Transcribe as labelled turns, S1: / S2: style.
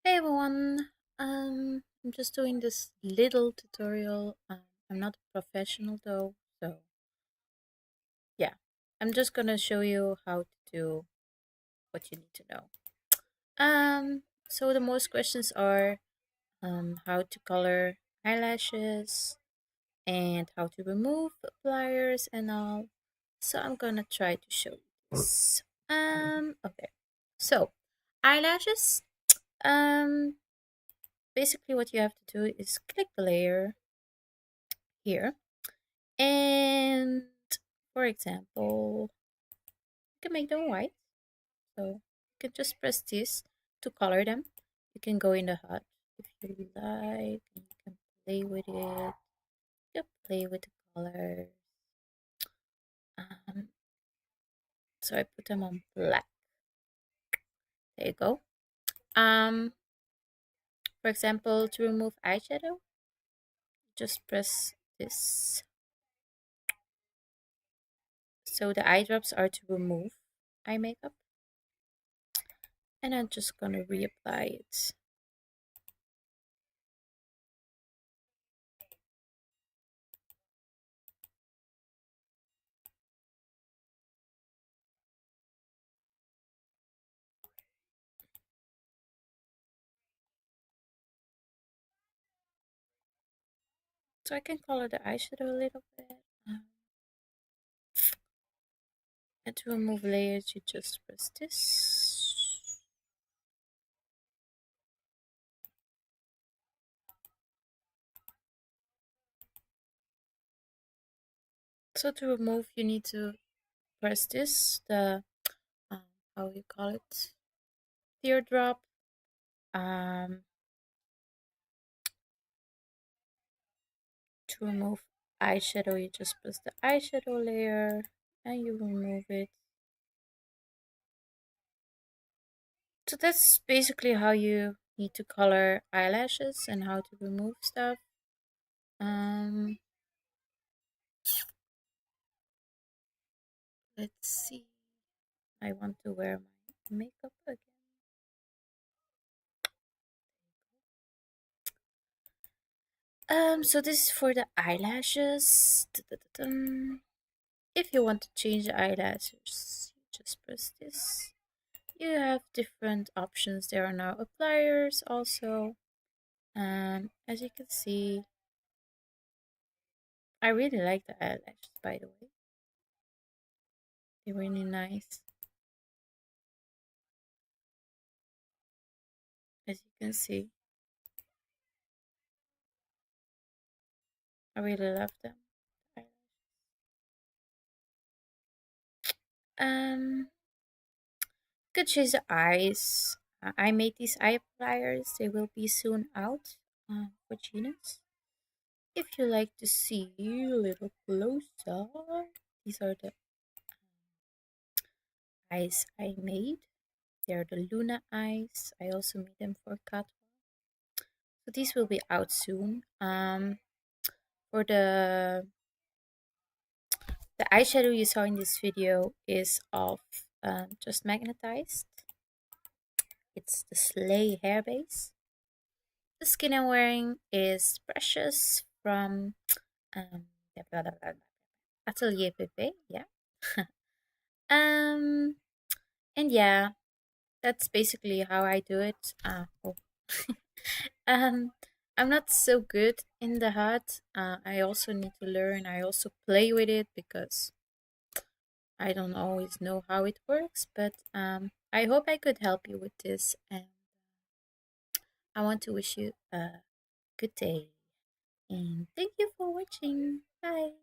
S1: Hey everyone, I'm just doing this little tutorial. I'm not a professional though, so yeah, I'm just gonna show you how to do what you need to know. So the most questions are how to color eyelashes and how to remove pliers and all. So I'm gonna try to show you this. Okay. So eyelashes. Um, Basically what you have to do is click the layer here, and for example you can make them white, so you can just press this to color them. You can go in the hut if you like, and you can play with it. You can play with the colors. um, so I put them on black. There you go. For example, to remove eyeshadow, just press this. So the eye drops are to remove eye makeup, and I'm just gonna reapply it. So I can color the eyeshadow a little bit. And to remove layers, you just press this. So to remove, you need to press this, the um, how you call it, teardrop. Um, to remove eyeshadow, you just press the eyeshadow layer and you remove it. So that's basically how you need to color eyelashes and how to remove stuff. Um, let's see. I want to wear my makeup again. So this is for the eyelashes. Dun-dun-dun-dun. If you want to change the eyelashes, you just press this. You have different options. There are now appliers also. As you can see, I really like the eyelashes, by the way. They're really nice. As you can see, I really love them. Um, you could change the eyes. I made these eye appliers. They will be soon out for Genus. If you like to see a little closer, these are the eyes I made. They're the Luna eyes. I also made them for Kat. So these will be out soon. For the eyeshadow you saw in this video is of just magnetized. It's the Slay Hairbase. The skin I'm wearing is Precious from um, Atelier Pepe. Yeah. um, and yeah, that's basically how I do it. um, I'm not so good in the hut. I also need to learn. I also play with it because I don't always know how it works. But I hope I could help you with this, and I want to wish you a good day. And thank you for watching. Bye.